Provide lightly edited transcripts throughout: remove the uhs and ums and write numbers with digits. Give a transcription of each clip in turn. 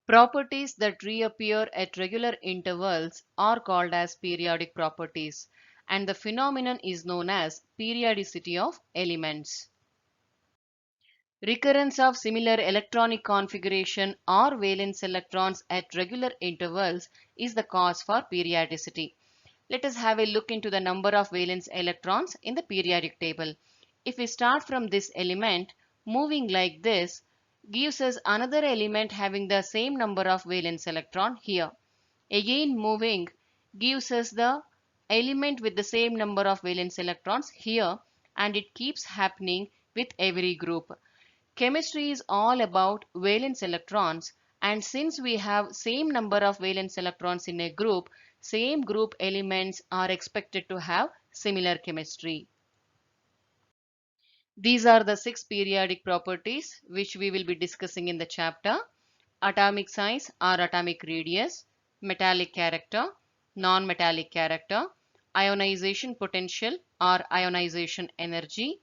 Properties that reappear at regular intervals are called as periodic properties, and the phenomenon is known as periodicity of elements. Recurrence of similar electronic configuration or valence electrons at regular intervals is the cause for periodicity. Let us have a look into the number of valence electrons in the periodic table. If we start from this element, moving like this gives us another element having the same number of valence electron here. Again moving gives us the element with the same number of valence electrons here, and it keeps happening with every group. Chemistry is all about valence electrons, and since we have same number of valence electrons in a group, same group elements are expected to have similar chemistry. These are the 6 periodic properties which we will be discussing in the chapter: atomic size or atomic radius, metallic character, non-metallic character, ionization potential or ionization energy,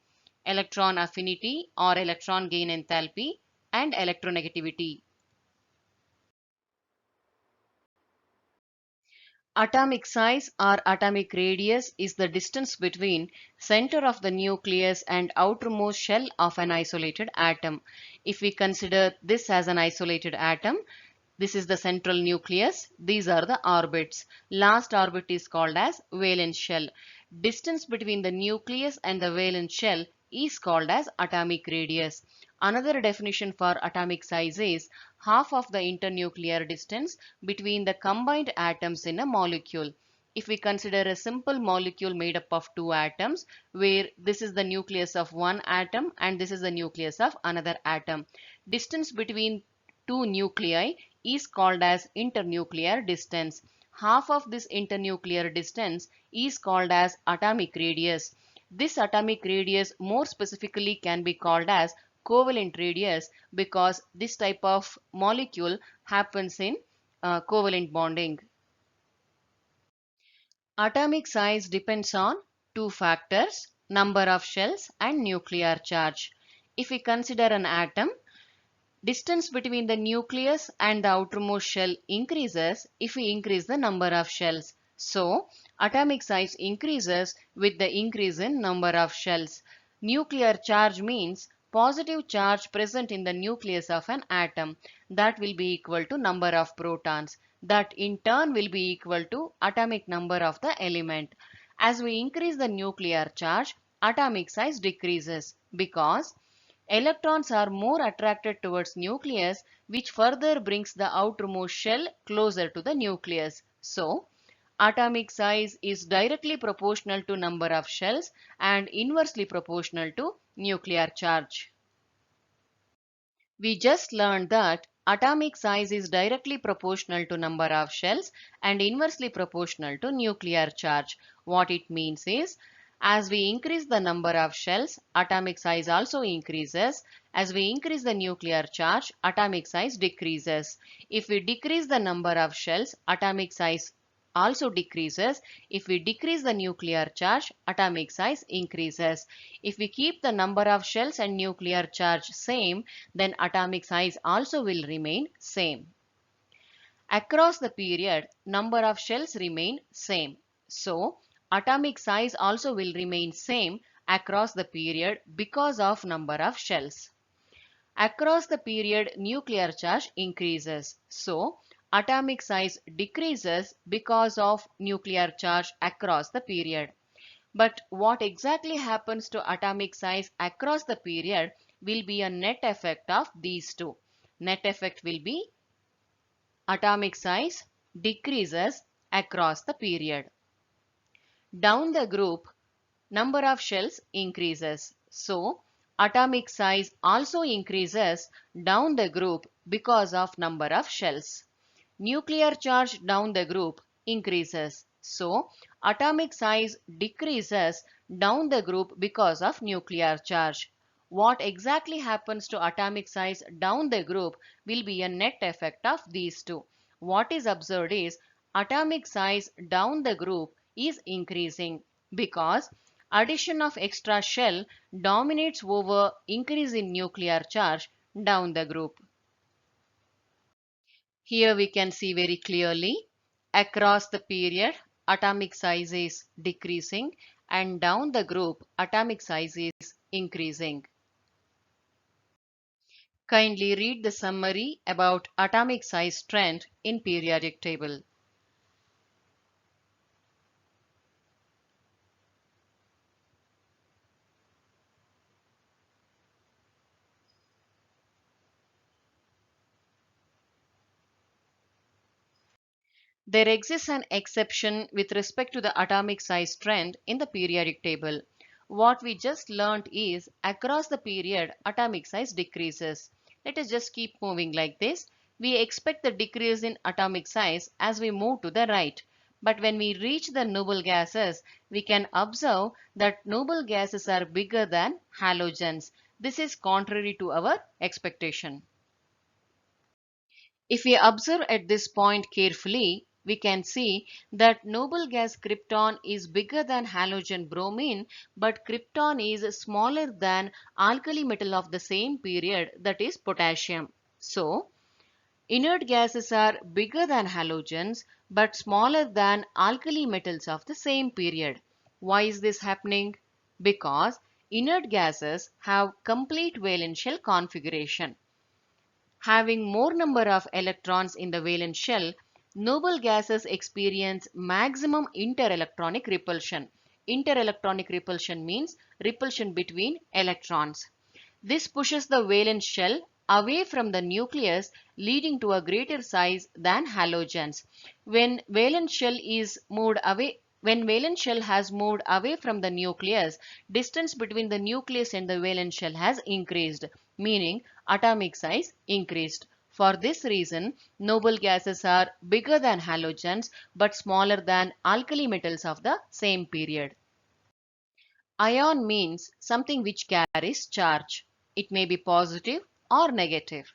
electron affinity or electron gain enthalpy, and electronegativity. Atomic size or atomic radius is the distance between center of the nucleus and outermost shell of an isolated atom. If we consider this as an isolated atom, this is the central nucleus. These are the orbits. Last orbit is called as valence shell. Distance between the nucleus and the valence shell is called as atomic radius. Another definition for atomic size is half of the internuclear distance between the combined atoms in a molecule. If we consider a simple molecule made up of two atoms, where this is the nucleus of one atom and this is the nucleus of another atom, distance between two nuclei is called as internuclear distance. Half of this internuclear distance is called as atomic radius. This atomic radius more specifically can be called as covalent radius because this type of molecule happens in covalent bonding. Atomic size depends on two factors: number of shells and nuclear charge. If we consider an atom, distance between the nucleus and the outermost shell increases if we increase the number of shells. So, atomic size increases with the increase in number of shells. Nuclear charge means positive charge present in the nucleus of an atom. That will be equal to number of protons. That in turn will be equal to atomic number of the element. As we increase the nuclear charge, atomic size decreases because electrons are more attracted towards nucleus, which further brings the outermost shell closer to the nucleus. So, atomic size is directly proportional to number of shells and inversely proportional to nuclear charge. We just learned that atomic size is directly proportional to number of shells and inversely proportional to nuclear charge. What it means is, as we increase the number of shells, atomic size also increases. As we increase the nuclear charge, atomic size decreases. If we decrease the number of shells, atomic size also decreases. If we decrease the nuclear charge, atomic size increases. If we keep the number of shells and nuclear charge same, then atomic size also will remain same. Across the period, number of shells remain same. So, atomic size also will remain same across the period because of number of shells. Across the period, nuclear charge increases. So, atomic size decreases because of nuclear charge across the period. But what exactly happens to atomic size across the period will be a net effect of these two. Net effect will be atomic size decreases across the period. Down the group, number of shells increases. So, atomic size also increases down the group because of number of shells. Nuclear charge down the group increases. So, atomic size decreases down the group because of nuclear charge. What exactly happens to atomic size down the group will be a net effect of these two. What is observed is atomic size down the group is increasing because addition of extra shell dominates over increase in nuclear charge down the group. Here we can see very clearly across the period atomic size is decreasing and down the group atomic size is increasing. Kindly read the summary about atomic size trend in periodic table. There exists an exception with respect to the atomic size trend in the periodic table. What we just learnt is across the period atomic size decreases. Let us just keep moving like this. We expect the decrease in atomic size as we move to the right. But when we reach the noble gases, we can observe that noble gases are bigger than halogens. This is contrary to our expectation. If we observe at this point carefully, we can see that noble gas krypton is bigger than halogen bromine, but krypton is smaller than alkali metal of the same period, that is potassium. So, inert gases are bigger than halogens but smaller than alkali metals of the same period. Why is this happening? Because inert gases have complete valence shell configuration. Having more number of electrons in the valence shell, noble gases experience maximum interelectronic repulsion. Interelectronic repulsion means repulsion between electrons. This pushes the valence shell away from the nucleus, leading to a greater size than halogens. When valence shell has moved away from the nucleus, distance between the nucleus and the valence shell has increased, meaning atomic size increased. For this reason, noble gases are bigger than halogens but smaller than alkali metals of the same period. Ion means something which carries charge. It may be positive or negative.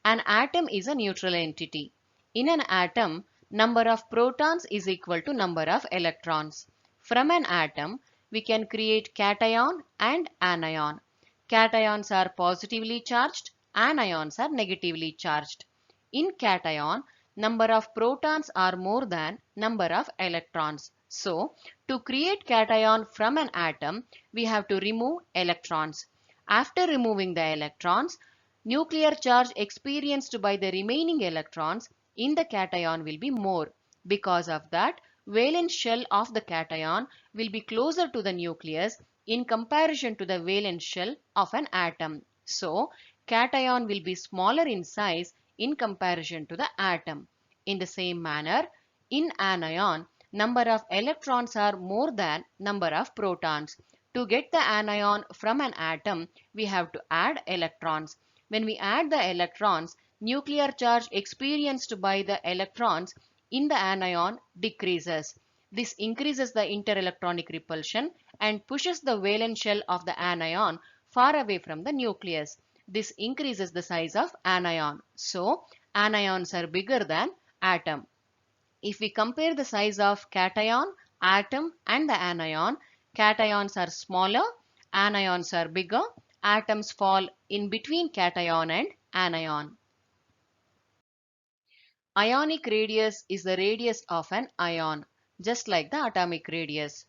An atom is a neutral entity. In an atom, number of protons is equal to number of electrons. From an atom, we can create cation and anion. Cations are positively charged, anions are negatively charged. In cation, number of protons are more than number of electrons. So, to create cation from an atom, we have to remove electrons. After removing the electrons, nuclear charge experienced by the remaining electrons in the cation will be more. Because of that, valence shell of the cation will be closer to the nucleus in comparison to the valence shell of an atom. So, cation will be smaller in size in comparison to the atom. In the same manner, in anion, number of electrons are more than number of protons. To get the anion from an atom, we have to add electrons. When we add the electrons, nuclear charge experienced by the electrons in the anion decreases. This increases the interelectronic repulsion and pushes the valence shell of the anion far away from the nucleus. This increases the size of anion. So, anions are bigger than atom. If we compare the size of cation, atom and the anion, cations are smaller, anions are bigger, atoms fall in between cation and anion. Ionic radius is the radius of an ion, just like the atomic radius.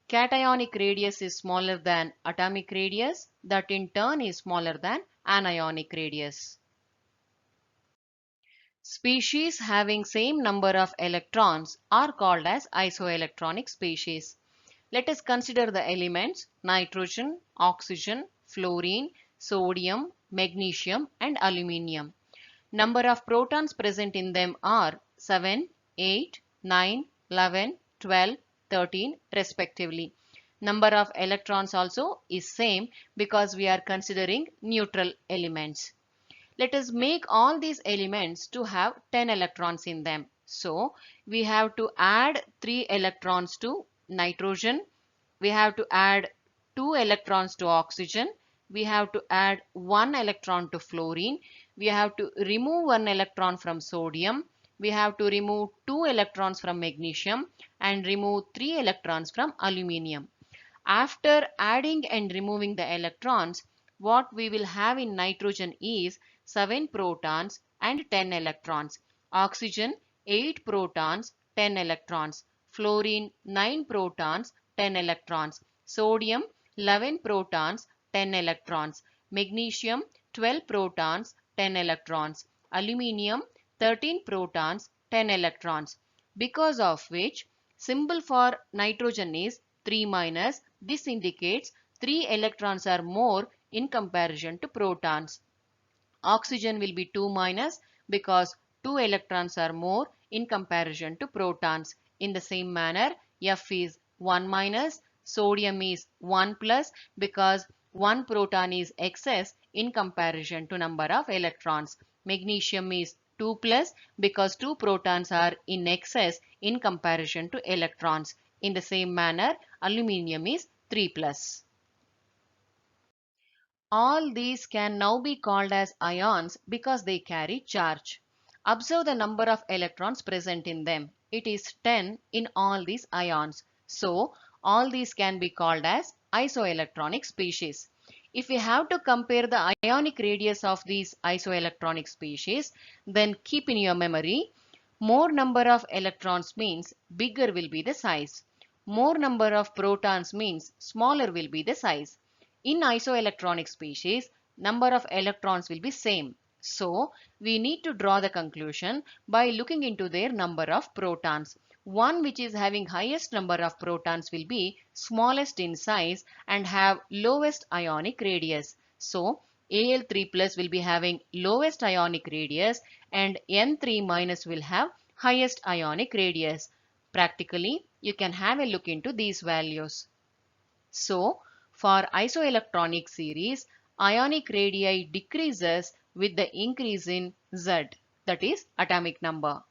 Cationic radius is smaller than atomic radius, that in turn is smaller than anionic radius. Species having same number of electrons are called as isoelectronic species. Let us consider the elements nitrogen, oxygen, fluorine, sodium, magnesium and aluminium. Number of protons present in them are 7, 8, 9, 11, 12, 13 respectively. Number of electrons also is same because we are considering neutral elements. Let us make all these elements to have 10 electrons in them. So, we have to add 3 electrons to nitrogen. We have to add 2 electrons to oxygen. We have to add 1 electron to fluorine. We have to remove 1 electron from sodium. we have to remove 2 electrons from magnesium and remove 3 electrons from aluminium. After adding and removing the electrons, what we will have in nitrogen is 7 protons and 10 electrons. Oxygen 8 protons, 10 electrons. Fluorine 9 protons, 10 electrons. Sodium 11 protons, 10 electrons. Magnesium 12 protons, 10 electrons. Aluminium 13 protons, 10 electrons. Because of which symbol for nitrogen is 3 minus. This indicates 3 electrons are more in comparison to protons. Oxygen will be 2 minus because 2 electrons are more in comparison to protons. In the same manner, F is 1 minus, sodium is 1 plus because 1 proton is excess in comparison to number of electrons. Magnesium is 2 plus because 2 protons are in excess in comparison to electrons. In the same manner, aluminium is 3 plus. All these can now be called as ions because they carry charge. Observe the number of electrons present in them. It is 10 in all these ions. So, all these can be called as isoelectronic species. If we have to compare the ionic radius of these isoelectronic species, then keep in your memory, more number of electrons means bigger will be the size. More number of protons means smaller will be the size. In isoelectronic species, number of electrons will be same. So, we need to draw the conclusion by looking into their number of protons. One which is having highest number of protons will be smallest in size and have lowest ionic radius. So, Al3 plus will be having lowest ionic radius and N3 minus will have highest ionic radius. Practically, you can have a look into these values. So, for isoelectronic series, ionic radii decreases with the increase in Z, that is atomic number.